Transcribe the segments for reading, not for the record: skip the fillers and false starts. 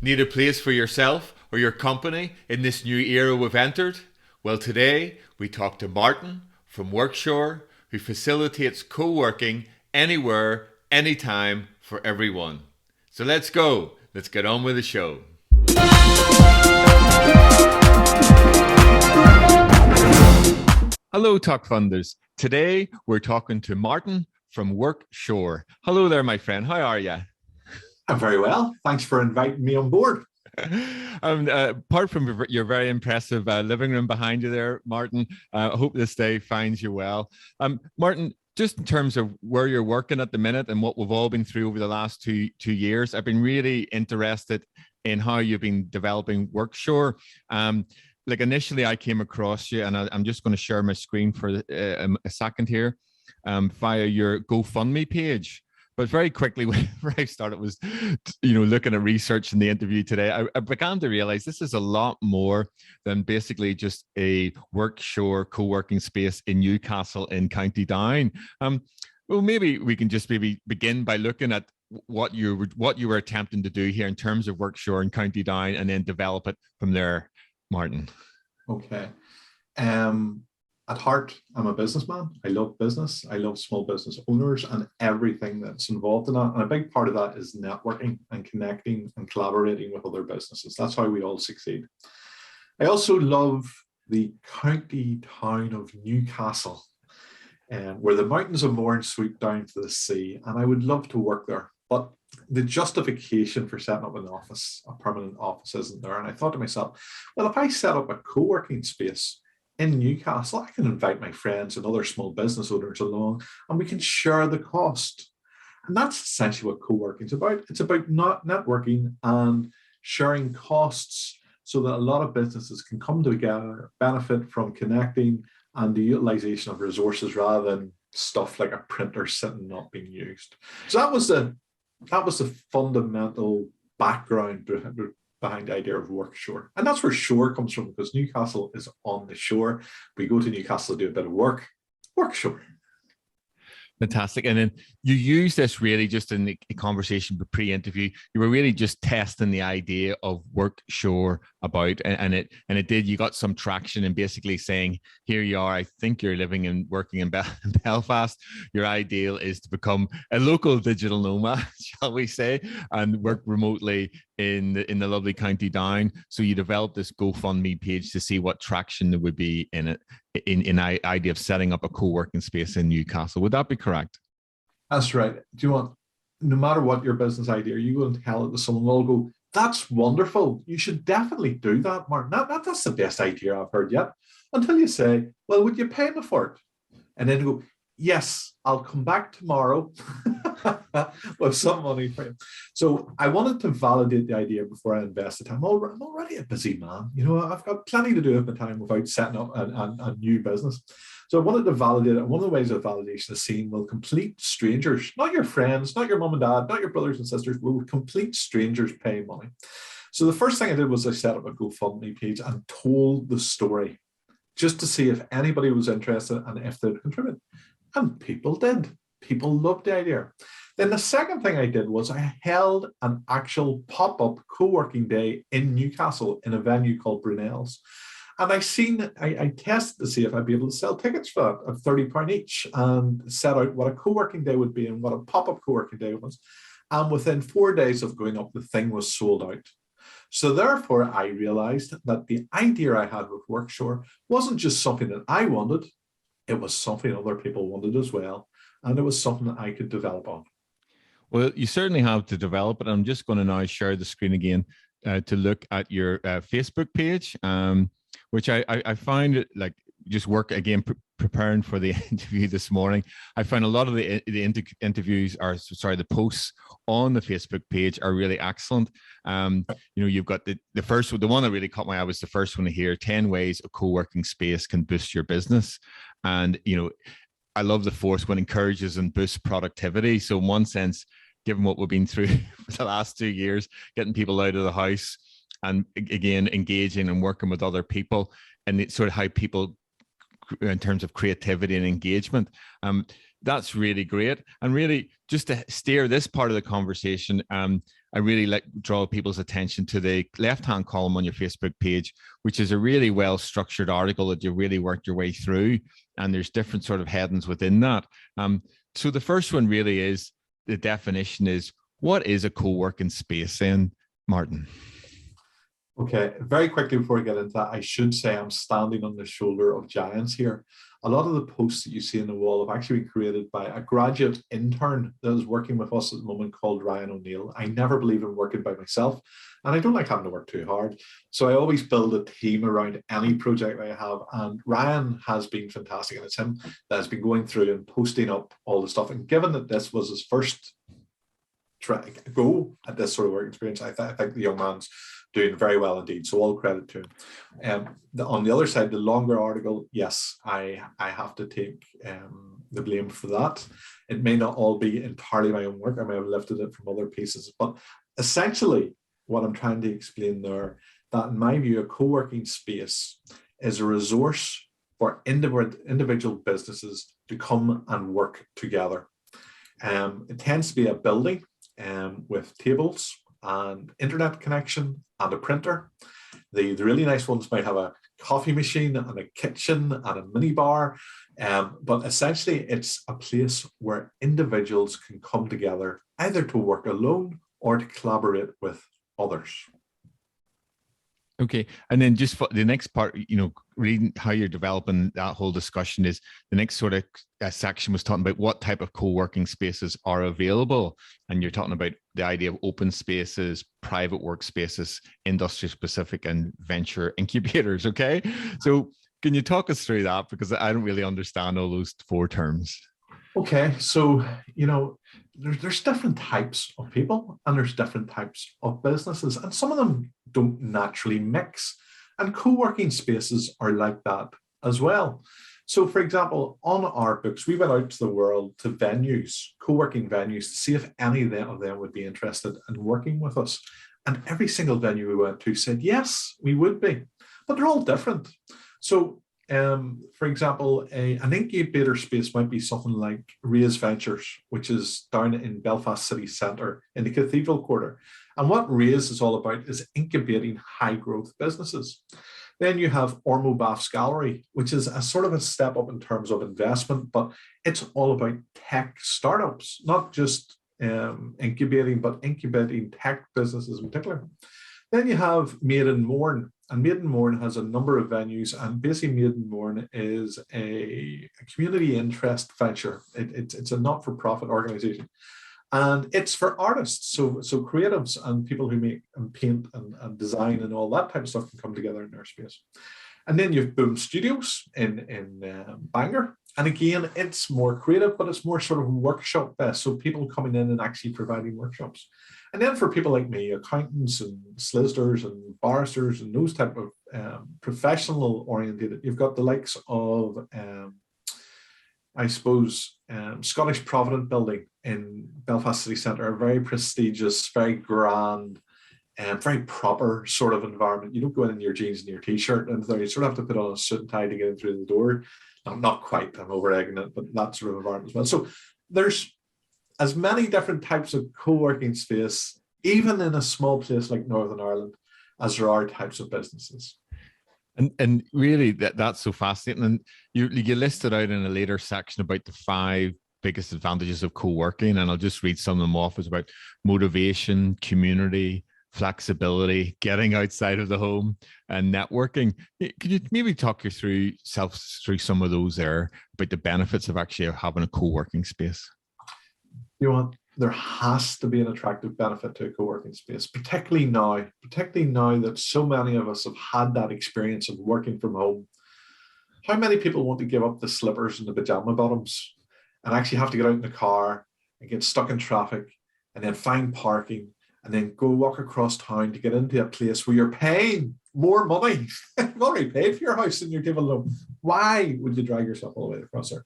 Need a place for yourself or your company in this new era we've entered? Well, today we talk to Martin from Workshore, who facilitates co working anywhere, anytime for everyone. So let's go. Let's get on with the show. Hello, Talk Funders. Today we're talking to Martin from Workshore. Hello there, my friend. How are you? I'm very well. Thanks for inviting me on board. Apart from your very impressive living room behind you there, Martin, I hope this day finds you well. Martin, just in terms of where you're working at the minute and what we've all been through over the last two years, I've been really interested in how you've been developing Workshore. Like initially, I came across you, and I'm just going to share my screen for a second here via your GoFundMe page. But very quickly, whenever I started was, looking at research in the interview today, I began to realize this is a lot more than basically just a workshore co-working space in Newcastle in County Down. Well, maybe we can just maybe begin by looking at what you were attempting to do here in terms of workshore in County Down, and then develop it from there, Martin. Okay. At heart, I'm a businessman. I love business. I love small business owners and everything that's involved in that. And a big part of that is networking and connecting and collaborating with other businesses. That's how we all succeed. I also love the county town of Newcastle, where the mountains of Mourne sweep down to the sea. And I would love to work there. But the justification for setting up an office, a permanent office, isn't there. And I thought to myself, well, if I set up a co-working space in Newcastle, I can invite my friends and other small business owners along, and we can share the cost. And that's essentially what co-working is about. It's about not networking and sharing costs so that a lot of businesses can come together, benefit from connecting and the utilization of resources rather than stuff like a printer sitting not being used. So that was the fundamental background behind the idea of workshore. And that's where shore comes from, because Newcastle is on the shore. We go to Newcastle to do a bit of work, workshore. Fantastic. And then you use this really just in the conversation pre-interview. You were really just testing the idea of workshore about, and it did. You got some traction in basically saying, here you are. I think you're living and working in Belfast. Your ideal is to become a local digital nomad, shall we say, and work remotely in the lovely County Down. So you developed this GoFundMe page to see what traction there would be in it, in idea of setting up a co-working space in Newcastle. Would that be correct? That's right. Do you want, no matter what your business idea, you go and tell it to someone, they'll go, that's wonderful. You should definitely do that, Martin. That's the best idea I've heard yet. Until you say, well, would you pay me for it? And then go, yes, I'll come back tomorrow with some money for you. So I wanted to validate the idea before I invested time. I'm already a busy man. I've got plenty to do with my time without setting up a new business. So I wanted to validate it. One of the ways of validation is seen will complete strangers, not your friends, not your mom and dad, not your brothers and sisters, will complete strangers pay money. So the first thing I did was I set up a GoFundMe page and told the story just to see if anybody was interested and if they'd contribute. And people did. People loved the idea. Then the second thing I did was I held an actual pop-up co-working day in Newcastle in a venue called Brunel's. And I tested to see if I'd be able to sell tickets for that at £30 each, and set out what a co-working day would be and what a pop-up co-working day was. And within 4 days of going up, the thing was sold out. So therefore, I realized that the idea I had with Workshore wasn't just something that I wanted, it was something other people wanted as well. And it was something that I could develop on. Well, you certainly have to develop it. I'm just going to now share the screen again to look at your Facebook page, which I find it like just work again, preparing for the interview this morning. I found a lot of the the posts on the Facebook page are really excellent. You've got the first one, the one that really caught my eye was the first one here, 10 ways a co-working space can boost your business. And, I love the fourth one, encourages and boosts productivity. So in one sense, given what we've been through for the last 2 years, getting people out of the house and again, engaging and working with other people, and it's sort of how people, in terms of creativity and engagement, that's really great. And really just to steer this part of the conversation, I really like draw people's attention to the left-hand column on your Facebook page, which is a really well-structured article that you really worked your way through, and there's different sort of headings within that. So the first one really is, the definition is, what is a co-working space then, Martin? Okay, very quickly before I get into that, I should say I'm standing on the shoulder of giants here. A lot of the posts that you see in the wall have actually been created by a graduate intern that is working with us at the moment called Ryan O'Neill. I never believe in working by myself, and I don't like having to work too hard. So I always build a team around any project I have, and Ryan has been fantastic, and it's him that has been going through and posting up all the stuff. And given that this was his first go at this sort of work experience, I think the young man's doing very well indeed. So all credit to him. On the other side, the longer article, yes, I have to take the blame for that. It may not all be entirely my own work. I may have lifted it from other pieces, but essentially what I'm trying to explain there, that in my view, a co-working space is a resource for individual businesses to come and work together. It tends to be a building with tables and internet connection and a printer. The really nice ones might have a coffee machine and a kitchen and a mini bar, but essentially it's a place where individuals can come together either to work alone or to collaborate with others. Okay, and then just for the next part, reading how you're developing that whole discussion is the next sort of section was talking about what type of co-working spaces are available, and you're talking about the idea of open spaces, private workspaces, industry specific, and venture incubators. Okay, so can you talk us through that, because I don't really understand all those four terms. Okay, so there's different types of people and there's different types of businesses, and some of them don't naturally mix. And co-working spaces are like that as well. So for example, on our books, we went out to the world to venues, co-working venues, to see if any of them would be interested in working with us. And every single venue we went to said, yes, we would be, but they're all different. So for example, an incubator space might be something like Raise Ventures, which is down in Belfast city centre in the Cathedral Quarter. And what Raise is all about is incubating high growth businesses. Then you have Ormo Bath's Gallery, which is a sort of a step up in terms of investment, but it's all about tech startups, not just incubating, but incubating tech businesses in particular. Then you have Maiden Morn, and Maiden Morn has a number of venues, and basically Maiden Morn is a community interest venture. It's a not-for-profit organization, and it's for artists, so creatives and people who make and paint and design and all that type of stuff can come together in their space. And then you have Boom Studios in Bangor. And again, it's more creative, but it's more sort of workshop based. So people coming in and actually providing workshops. And then for people like me, accountants and solicitors and barristers and those type of professional oriented, you've got the likes of, I suppose, Scottish Provident Building in Belfast City Centre, a very prestigious, very grand, very proper sort of environment. You don't go in your jeans and your t-shirt, and you sort of have to put on a suit and tie to get in through the door. Not quite, I'm over-egging it, but that sort of environment as well. So there's as many different types of co-working space, even in a small place like Northern Ireland, as there are types of businesses. And really, that's so fascinating. And you listed out in a later section about the 5 biggest advantages of co-working, and I'll just read some of them off. It's about motivation, community, flexibility, getting outside of the home, and networking. Could you maybe talk you through some of those there about the benefits of actually having a co-working space? There has to be an attractive benefit to a co-working space, particularly now that so many of us have had that experience of working from home. How many people want to give up the slippers and the pajama bottoms and actually have to get out in the car and get stuck in traffic and then find parking and then go walk across town to get into a place where you're paying more money? You've already paid for your house and your table alone. Why would you drag yourself all the way across there?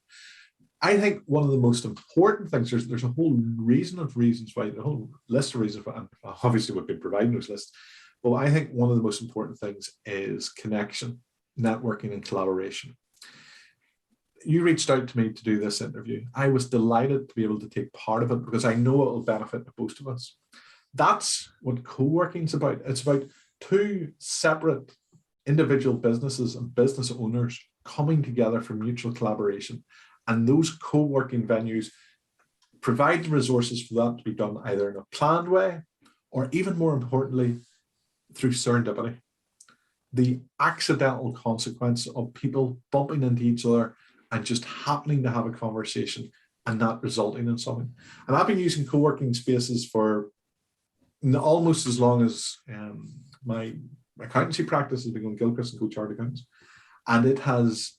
I think one of the most important things, there's a whole reasons why, the whole list of reasons why, and obviously we've been providing those lists, but I think one of the most important things is connection, networking, and collaboration. You reached out to me to do this interview. I was delighted to be able to take part of it because I know it will benefit both of us. That's what co-working is about. It's about two separate individual businesses and business owners coming together for mutual collaboration. And those co-working venues provide the resources for that to be done either in a planned way or, even more importantly, through serendipity. The accidental consequence of people bumping into each other and just happening to have a conversation and not resulting in something. And I've been using co-working spaces for almost as long as my accountancy practice has been going Gilchrist and Co-Chartered Accountants. And it has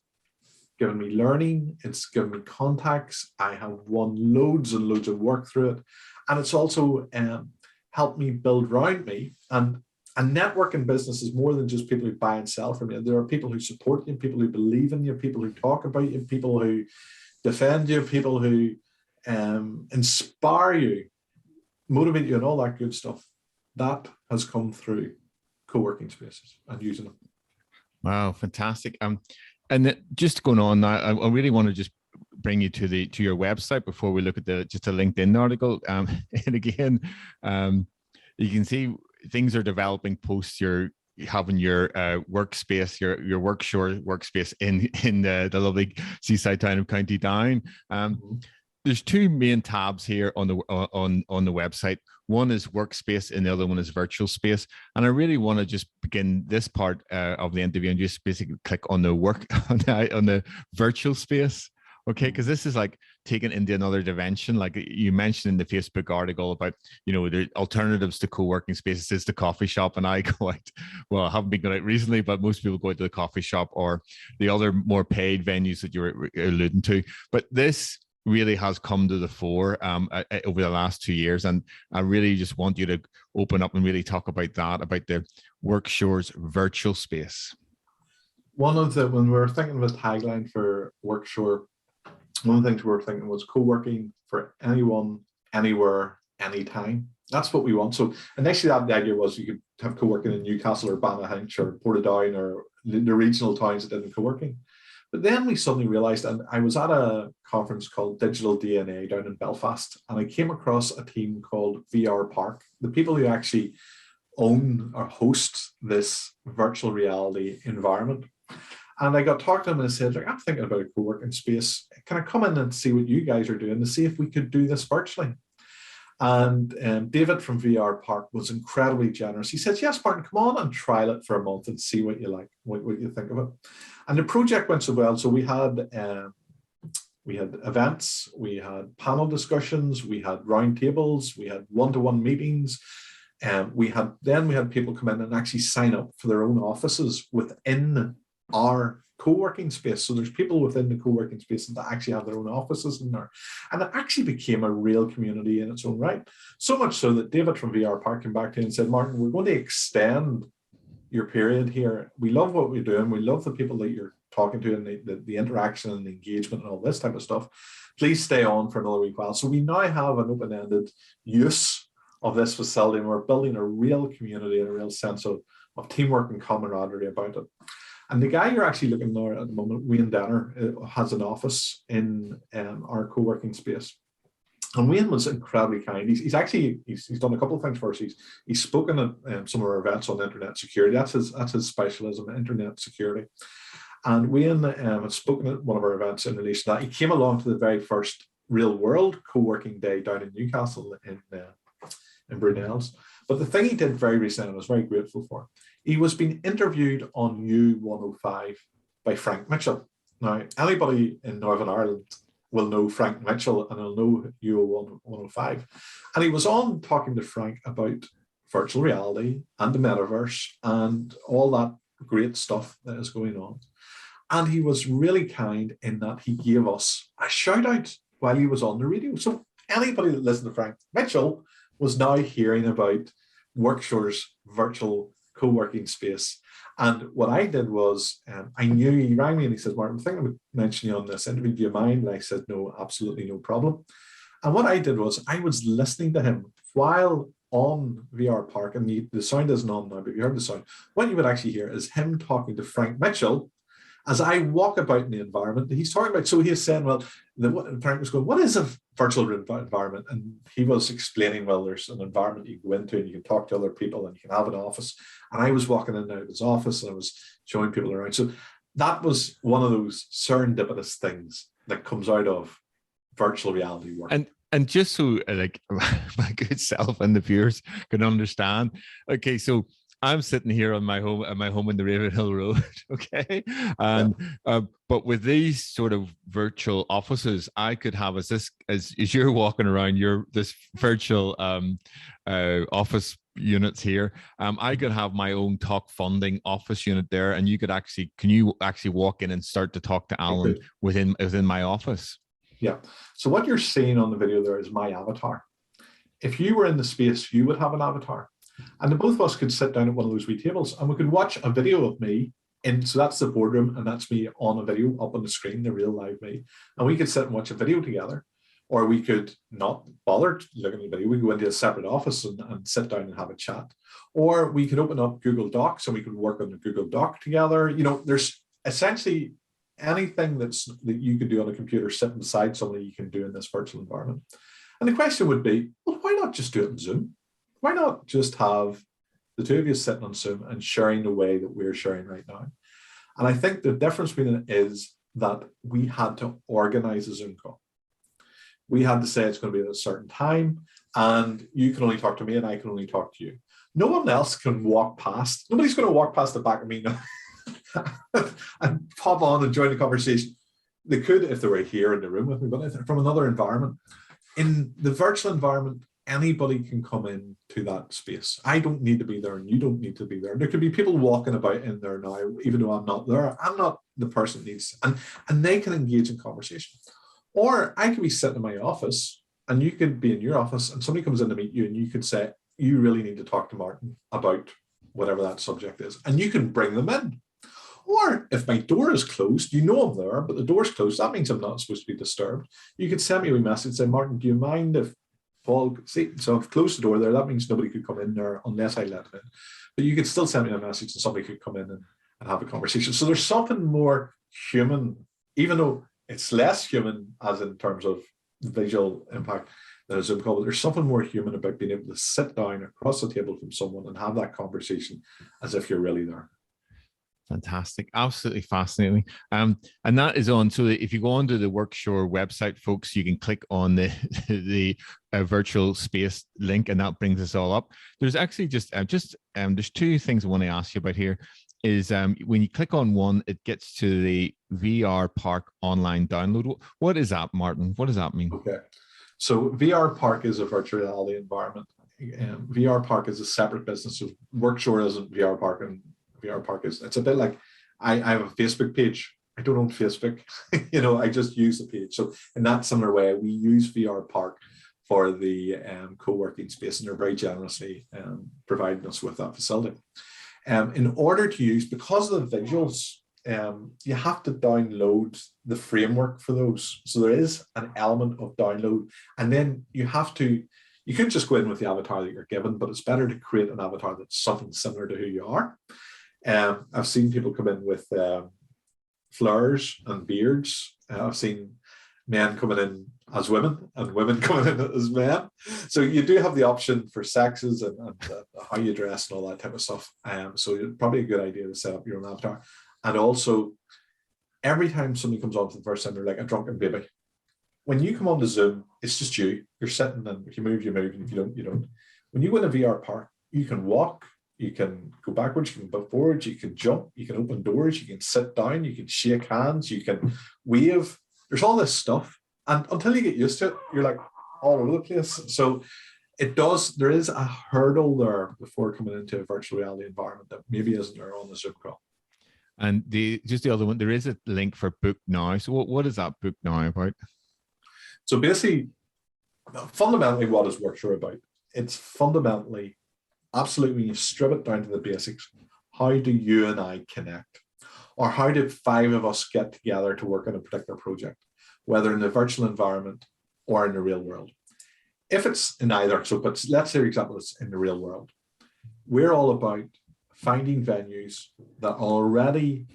given me learning, it's given me contacts, I have won loads and loads of work through it. And it's also helped me build around me. And network in business is more than just people who buy and sell from you. There are people who support you, people who believe in you, people who talk about you, people who defend you, people who inspire you, motivate you, and all that good stuff. That has come through co-working spaces and using them. Wow, fantastic. And just going on now, I really want to just bring you to your website before we look at just a LinkedIn article. And again, you can see things are developing post your having your workspace, your workshore workspace in the lovely seaside town of County Down. There's two main tabs here on the website. One is workspace and the other one is virtual space. And I really want to just begin this part of the interview and just basically click on the on the virtual space. Okay, because this is like taken into another dimension. Like you mentioned in the Facebook article about, the alternatives to co-working spaces is the coffee shop. And I go out, well, I haven't been going out recently, but most people go out to the coffee shop or the other more paid venues that you're alluding to. But this really has come to the fore over the last 2 years. And I really just want you to open up and really talk about that, about the Workshore's virtual space. When we were thinking of a tagline for Workshore, one of the things we were thinking was co-working for anyone, anywhere, anytime. That's what we want. So initially the idea was you could have co-working in Newcastle or Bannahinch or Portadown or the regional towns that did co-working. But then we suddenly realized, and I was at a conference called Digital DNA down in Belfast, and I came across a team called VR Park, the people who actually own or host this virtual reality environment. And I got talking to them and I said, I'm thinking about a co-working space. Can I come in and see what you guys are doing to see if we could do this virtually? And David from VR Park was incredibly generous. He said, yes, Martin, come on and trial it for a month and see what you like, what you think of it. And the project went so well. So we had events, we had panel discussions, we had roundtables, we had one-to-one meetings. We had people come in and actually sign up for their own offices within our co-working space. So there's people within the co-working space that actually have their own offices in there. And it actually became a real community in its own right. So much so that David from VR Park came back to me and said, Martin, we're going to extend your period here. We love what we're doing. We love the people that you're talking to and the interaction and the engagement and all this type of stuff. Please stay on for another week while. So we now have an open-ended use of this facility, and we're building a real community and a real sense of teamwork and camaraderie about it. And the guy you're actually looking at at the moment, Wayne Denner, has an office in our co-working space. And Wayne was incredibly kind. He's done a couple of things for us. He's spoken at some of our events on internet security. That's his specialism, internet security. And Wayne has spoken at one of our events in relation to that. He came along to the very first real world co-working day down in Newcastle in Brunel's. But the thing he did very recently, and I was very grateful for, he was being interviewed on U105 by Frank Mitchell. Now, anybody in Northern Ireland will know Frank Mitchell and will know U105. And he was on talking to Frank about virtual reality and the metaverse and all that great stuff that is going on. And he was really kind in that he gave us a shout out while he was on the radio. So anybody that listened to Frank Mitchell was now hearing about Workshore's virtual co-working space. And what I did was, I knew he rang me and he said, Martin, I'm thinking about mentioning you on this interview. Do you mind? And I said, no, absolutely no problem. And what I did was I was listening to him while on VR Park, and the sound isn't on now, but if you heard the sound, what you would actually hear is him talking to Frank Mitchell as I walk about in the environment, he's talking about, so he's saying, well, the parent was going, what is a virtual environment? And he was explaining, well, there's an environment you go into and you can talk to other people and you can have an office. And I was walking in and out of his office and I was showing people around. So that was one of those serendipitous things that comes out of virtual reality work. And just so like my good self and the viewers can understand, okay, so I'm sitting here on my home in the Ravenhill Road, okay, and but with these sort of virtual offices, I could have as you're walking around this virtual office units here, I could have my own Talkfunding office unit there, and can you actually walk in and start to talk to Alan within my office? Yeah. So what you're seeing on the video there is my avatar. If you were in the space, you would have an avatar. And the both of us could sit down at one of those wee tables and we could watch a video of me. So that's the boardroom and that's me on a video up on the screen, the real live me. And we could sit and watch a video together. Or we could not bother looking at the video. We could go into a separate office and sit down and have a chat. Or we could open up Google Docs and we could work on the Google Doc together. You know, there's essentially anything that you could do on a computer sitting beside somebody you can do in this virtual environment. And the question would be, well, why not just do it in Zoom? Why not just have the two of you sitting on Zoom and sharing the way that we're sharing right now? And I think the difference between it is that we had to organize a Zoom call. We had to say it's going to be at a certain time and you can only talk to me and I can only talk to you. No one else can walk past. Nobody's going to walk past the back of me now and pop on and join the conversation. They could if they were here in the room with me, but from another environment. In the virtual environment, anybody can come into that space. I don't need to be there and you don't need to be there. There could be people walking about in there now, even though I'm not there. I'm not the person that needs, and they can engage in conversation. Or I could be sitting in my office and you could be in your office and somebody comes in to meet you and you could say, you really need to talk to Martin about whatever that subject is. And you can bring them in. Or if my door is closed, you know I'm there, but the door's closed. That means I'm not supposed to be disturbed. You could send me a message and say, Martin, do you mind if Paul, see, so I've closed the door there. That means nobody could come in there unless I let them in. But you could still send me a message and somebody could come in and have a conversation. So there's something more human, even though it's less human as in terms of visual impact than a Zoom call, but there's something more human about being able to sit down across the table from someone and have that conversation as if you're really there. Fantastic. Absolutely fascinating. And that is on. So if you go onto the Workshore website, folks, you can click on the virtual space link and that brings us all up. There's actually there's two things I want to ask you about here is when you click on one, it gets to the VR Park online download. What is that, Martin? What does that mean? Okay. So VR Park is a virtual reality environment. VR Park is a separate business. So Workshore isn't VR Park and VR Park is, it's a bit like I have a Facebook page. I don't own Facebook, I just use the page. So in that similar way, we use VR Park for the co-working space and they're very generously providing us with that facility. In order to use, because of the visuals, you have to download the framework for those. So there is an element of download and then you could just go in with the avatar that you're given, but it's better to create an avatar that's something similar to who you are. I've seen people come in with flowers and beards. I've seen men coming in as women and women coming in as men. So you do have the option for sexes and how you dress and all that type of stuff. So it's probably a good idea to set up your own avatar. And also, every time somebody comes on for the first time, they're like a drunken baby. When you come on to Zoom, it's just you. You're sitting and if you move, you move. And if you don't, you don't. When you go in a VR park, you can walk. You can go backwards, you can go forwards, you can jump, you can open doors, you can sit down, you can shake hands, you can wave. There's all this stuff. And until you get used to it, you're like all over the place. So there is a hurdle there before coming into a virtual reality environment that maybe isn't there on the Zoom call. And the other one, there is a link for Book Now. So what is that Book Now about? So basically, fundamentally, what is Workshore about? It's fundamentally, absolutely, when you strip it down to the basics, how do you and I connect? Or how do 5 of us get together to work on a particular project, whether in the virtual environment or in the real world? If it's in either, but let's say, for example, it's in the real world. We're all about finding venues that are already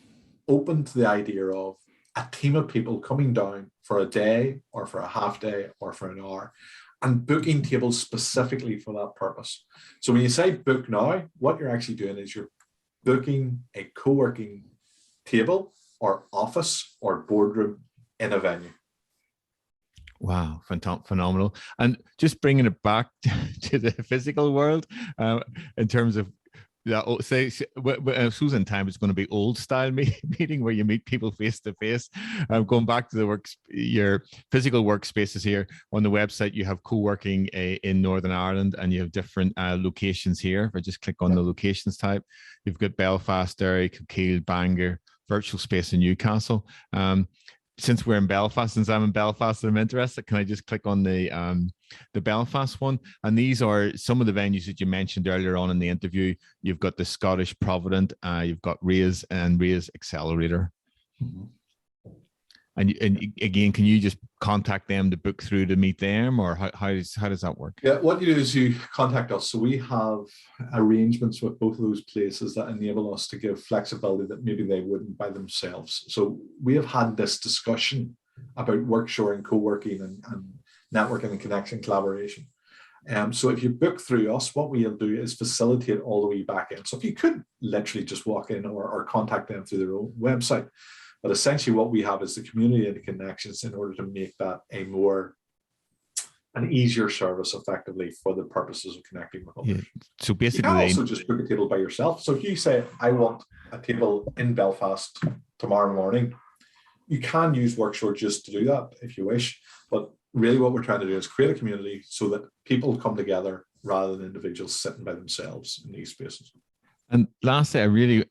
open to the idea of a team of people coming down for a day or for a half day or for an hour and booking tables specifically for that purpose. So when you say book now, what you're actually doing is you're booking a co-working table or office or boardroom in a venue. Wow, phenomenal. And just bringing it back to the physical world, in terms of, say, Susan time, it's going to be old style meeting where you meet people face to face. Going back to your physical workspaces here on the website, you have co-working in Northern Ireland, and you have different locations here. If I just click on the locations type, you've got Belfast, Derry, Kilkeel, Bangor, virtual space in Newcastle. Since we're in Belfast, since I'm in Belfast and I'm interested, can I just click on the Belfast one? And these are some of the venues that you mentioned earlier on in the interview. You've got the Scottish Provident, you've got Raise and Raise Accelerator. Mm-hmm. And again, can you just contact them to book through to meet them, or how does that work? Yeah, what you do is you contact us. So we have arrangements with both of those places that enable us to give flexibility that maybe they wouldn't by themselves. So we have had this discussion about workshore and co-working and networking and connection collaboration. So if you book through us, what we'll do is facilitate all the way back in. So if you could literally just walk in or contact them through their own website. But essentially what we have is the community and the connections in order to make that an easier service effectively for the purposes of connecting with others. Yeah. So basically, you can also just book a table by yourself. So if you say, I want a table in Belfast tomorrow morning, you can use Workshore just to do that if you wish. But really what we're trying to do is create a community so that people come together rather than individuals sitting by themselves in these spaces. And lastly,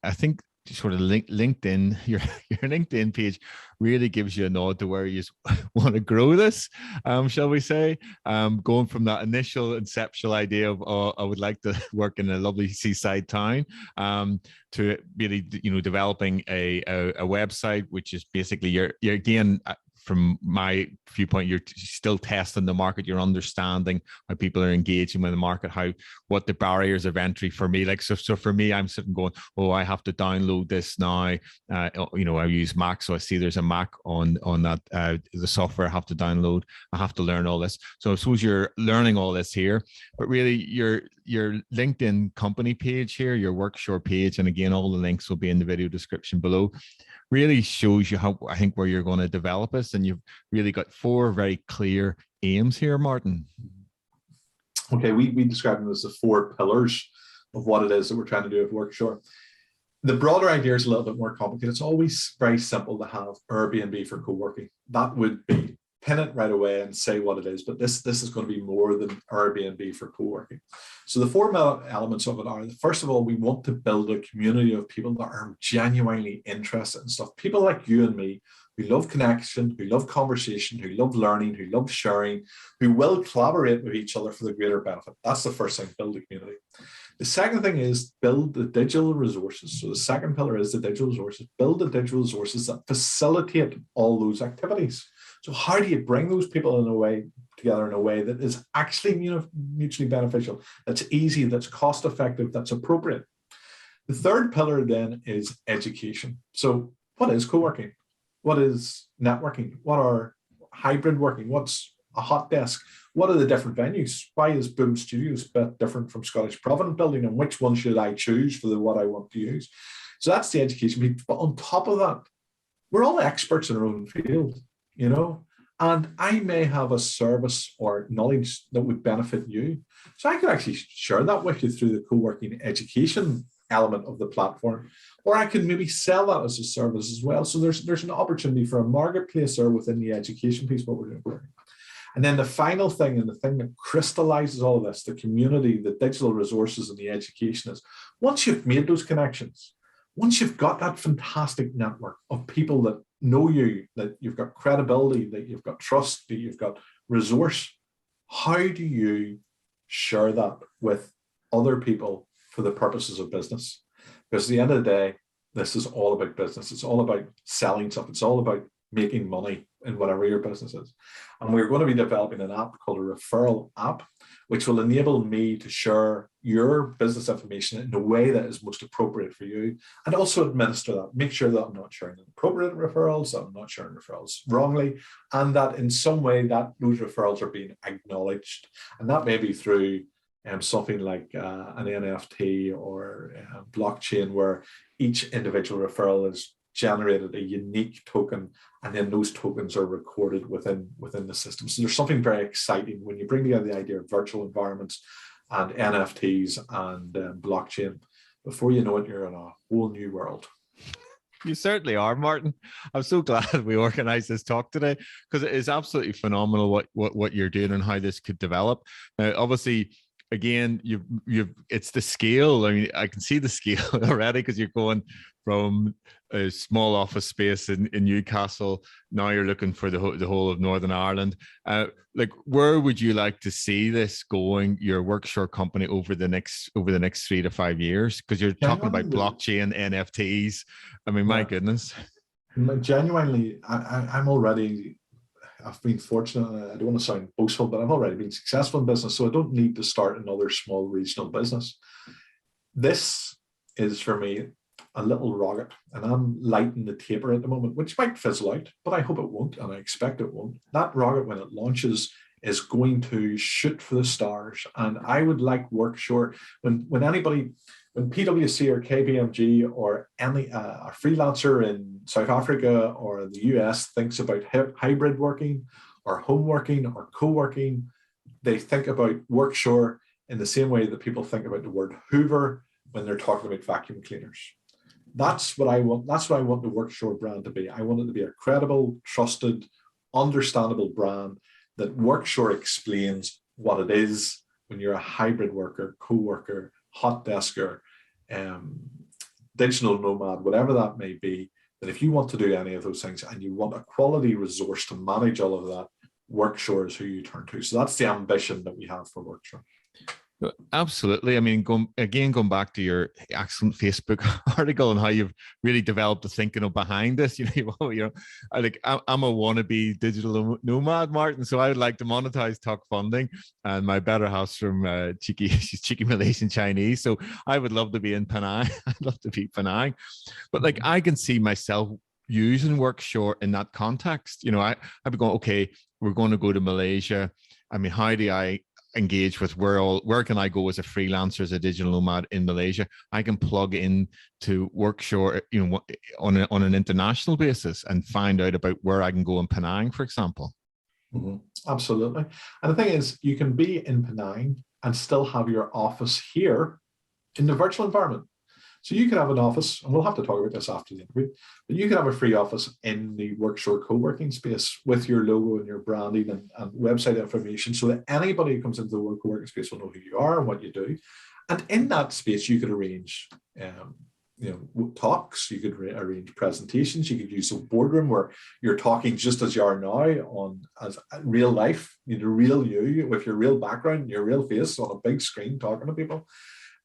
I think sort of LinkedIn, your LinkedIn page really gives you a nod to where you want to grow this, shall we say, going from that initial inceptual idea of, I would like to work in a lovely seaside town, to really, developing a website, which is basically you're again, from my viewpoint, you're still testing the market. You're understanding how people are engaging with the market, what the barriers of entry for me. Like, so for me, I'm sitting going, oh, I have to download this now. I use Mac, so I see there's a Mac on that, the software I have to download. I have to learn all this. So I suppose you're learning all this here, but really your LinkedIn company page here, your Workshore page, and again, all the links will be in the video description below, really shows you how, I think, where you're going to develop this. And you've really got 4 very clear aims here, Martin. Okay, we describe them as the 4 pillars of what it is that we're trying to do with Workshore. The broader idea is a little bit more complicated. It's always very simple to have Airbnb for co-working. That would be pin it right away and say what it is, but this is going to be more than Airbnb for co-working. So the 4 elements of it are, first of all, we want to build a community of people that are genuinely interested in stuff. People like you and me, who love connection, who love conversation, who love learning, who love sharing, who will collaborate with each other for the greater benefit. That's the first thing, build a community. The second thing is build the digital resources. So the second pillar is the digital resources. Build the digital resources that facilitate all those activities. So how do you bring those people together in a way that is actually mutually beneficial, that's easy, that's cost effective, that's appropriate? The third pillar then is education. So what is co-working? What is networking? What are hybrid working? What's a hot desk? What are the different venues? Why is Boom Studios a bit different from Scottish Provident Building, and which one should I choose for what I want to use? So that's the education piece. But on top of that, we're all experts in our own field, and I may have a service or knowledge that would benefit you. So I could actually share that with you through the co-working education element of the platform, or I could maybe sell that as a service as well. So there's an opportunity for a marketplace there within the education piece, what we're doing. And then the final thing, and the thing that crystallizes all of this, the community, the digital resources, and the education, is once you've made those connections, once you've got that fantastic network of people that know you, that you've got credibility, that you've got trust, that you've got resource, how do you share that with other people for the purposes of business? Because at the end of the day, this is all about business. It's all about selling stuff. It's all about making money in whatever your business is. And we're going to be developing an app called a referral app. which will enable me to share your business information in a way that is most appropriate for you, and also administer that. Make sure that I'm not sharing inappropriate referrals, that I'm not sharing referrals wrongly, and that in some way that those referrals are being acknowledged. And that may be through something like an NFT or blockchain, where each individual referral is generated a unique token, and then those tokens are recorded within the system. So there's something very exciting when you bring together the idea of virtual environments and NFTs and blockchain. Before you know it, you're in a whole new world. You certainly are, Martin. I'm so glad we organized this talk today, because it is absolutely phenomenal what you're doing and how this could develop. Now, obviously, again, it's the scale. I mean, I can see the scale already, because you're going from a small office space in Newcastle. Now you're looking for the whole of Northern Ireland. Like, where would you like to see this going, your Workshore company, over the next 3 to 5 years? Because you're talking about blockchain, NFTs. I mean, my goodness. Genuinely, I've been fortunate, and I don't want to sound boastful, but I've already been successful in business, so I don't need to start another small regional business. This is, for me, a little rocket, and I'm lighting the taper at the moment, which might fizzle out, but I hope it won't, and I expect it won't. That rocket, when it launches, is going to shoot for the stars. And I would like Workshore, when PwC or KPMG or any a freelancer in South Africa or the US thinks about hybrid working or home working or co-working, they think about Workshore in the same way that people think about the word Hoover when they're talking about vacuum cleaners. That's what I want. That's what I want the Workshore brand to be. I want it to be a credible, trusted, understandable brand that Workshore explains what it is when you're a hybrid worker, co-worker, hot desker, digital nomad, whatever that may be, that if you want to do any of those things and you want a quality resource to manage all of that, Workshore is who you turn to. So that's the ambition that we have for Workshore. Absolutely. I mean, going back to your excellent Facebook article and how you've really developed the thinking behind this. I'm a wannabe digital nomad, Martin. So I would like to monetize Talkfunding, and my better house from she's cheeky Malaysian Chinese. So I would love to be in Penang. I'd love to be Penang, but like, I can see myself using Workshore in that context. I'd be going, okay, we're going to go to Malaysia. I mean, how do I engage with where can I go as a freelancer, as a digital nomad in Malaysia? I can plug in to Workshore, on an international basis, and find out about where I can go in Penang, for example. Mm-hmm. Absolutely. And the thing is, you can be in Penang and still have your office here in the virtual environment. So you could have an office, and we'll have to talk about this after the interview, but you could have a free office in the Workshore co-working space with your logo and your branding and website information, so that anybody who comes into the co-working space will know who you are and what you do. And in that space, you could arrange talks, you could arrange presentations, you could use a boardroom where you're talking just as you are now as real life, real you with your real background, your real face on a big screen talking to people.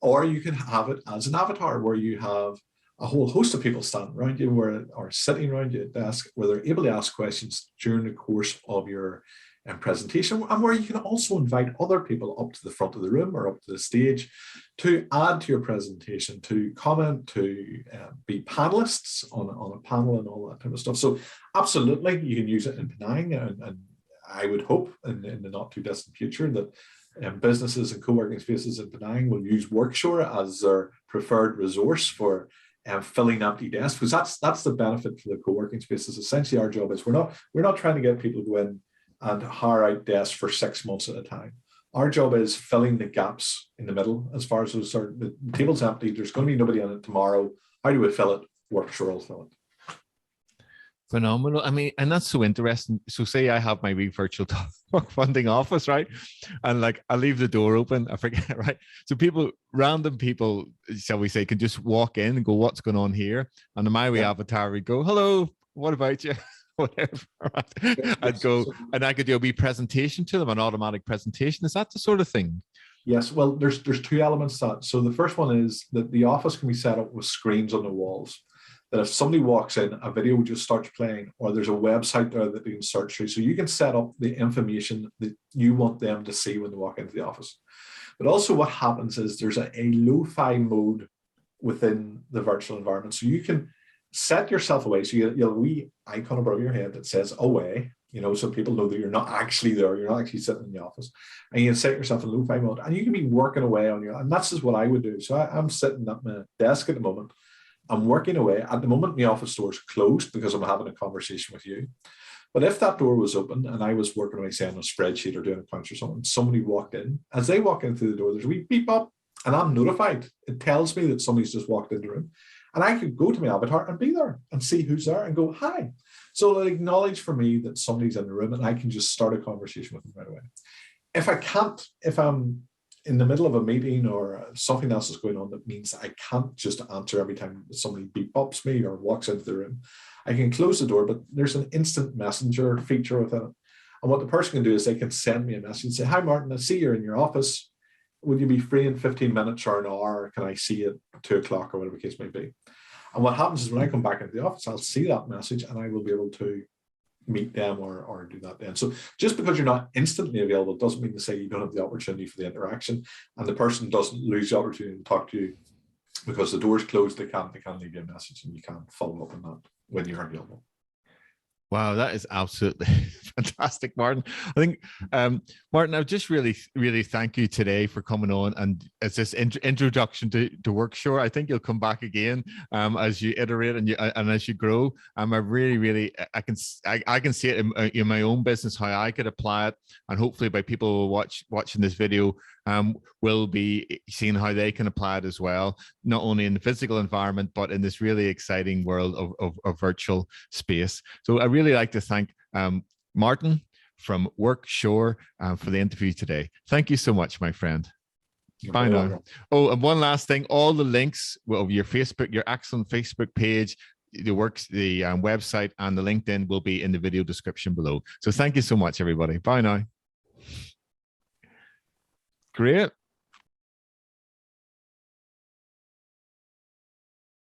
Or you can have it as an avatar where you have a whole host of people standing around you or sitting around you at a desk, where they're able to ask questions during the course of your presentation, and where you can also invite other people up to the front of the room or up to the stage to add to your presentation, to comment, to be panelists on a panel and all that type of stuff. So absolutely, you can use it in Penang, and I would hope in the not too distant future that businesses and co-working spaces in Penang will use Workshore as their preferred resource for filling empty desks, because that's the benefit for the co-working spaces. Essentially, our job is we're not trying to get people to go in and hire out desks for 6 months at a time. Our job is filling the gaps in the middle. As far as the table's empty, there's going to be nobody on it tomorrow. How do we fill it? Workshore will fill it. Phenomenal. I mean, and that's so interesting. So say I have my wee virtual Talkfunding office, right? And like, I leave the door open, I forget, right? So random people, shall we say, can just walk in and go, what's going on here? And in my wee avatar would go, hello, what about you? Whatever. Right? I'd go, and I could do a wee presentation to them, an automatic presentation. Is that the sort of thing? Yes. Well, there's two elements to that. So the first one is that the office can be set up with screens on the walls. that if somebody walks in, a video just starts playing, or there's a website there that they can search through. So you can set up the information that you want them to see when they walk into the office. But also what happens is there's a lo-fi mode within the virtual environment. So you can set yourself away. So you'll have a wee icon above your head that says away, so people know that you're not actually there. You're not actually sitting in the office. And you can set yourself in lo-fi mode, and you can be working away on and that's just what I would do. So I'm sitting at my desk at the moment. I'm working away. At the moment, my office door is closed because I'm having a conversation with you. But if that door was open and I was working away, say, on a spreadsheet or doing accounts or something, somebody walked in. As they walk in through the door, there's a wee beep up, and I'm notified. It tells me that somebody's just walked in the room. And I could go to my avatar and be there and see who's there and go, hi. So it'll acknowledge for me that somebody's in the room, and I can just start a conversation with them right away. If I can't, if I'm in the middle of a meeting or something else is going on that means I can't just answer every time somebody beep ups me or walks into the room, I can close the door, but there's an instant messenger feature within it. And what the person can do is they can send me a message and say, hi, Martin, I see you're in your office. Would you be free in 15 minutes or an hour? Or can I see you at 2 o'clock or whatever the case may be? And what happens is when I come back into the office, I'll see that message and I will be able to meet them or do that then. So just because you're not instantly available doesn't mean to say you don't have the opportunity for the interaction, and the person doesn't lose the opportunity to talk to you because the door's closed. They can't leave you a message, and you can't follow up on that when you're available. Wow, that is absolutely fantastic, Martin. I think, Martin, I just really thank you today for coming on, and as this introduction to Workshore. I think you'll come back again as you iterate and as you grow. I really I can see it in my own business how I could apply it, and hopefully by people watching this video will be seeing how they can apply it as well, not only in the physical environment but in this really exciting world of virtual space. So I really like to thank Martin from Workshore for the interview today. Thank you so much, my friend. Bye now. Oh, and one last thing, all the links of your excellent Facebook page, the website and the LinkedIn will be in the video description below. So thank you so much, everybody. Bye now. Great.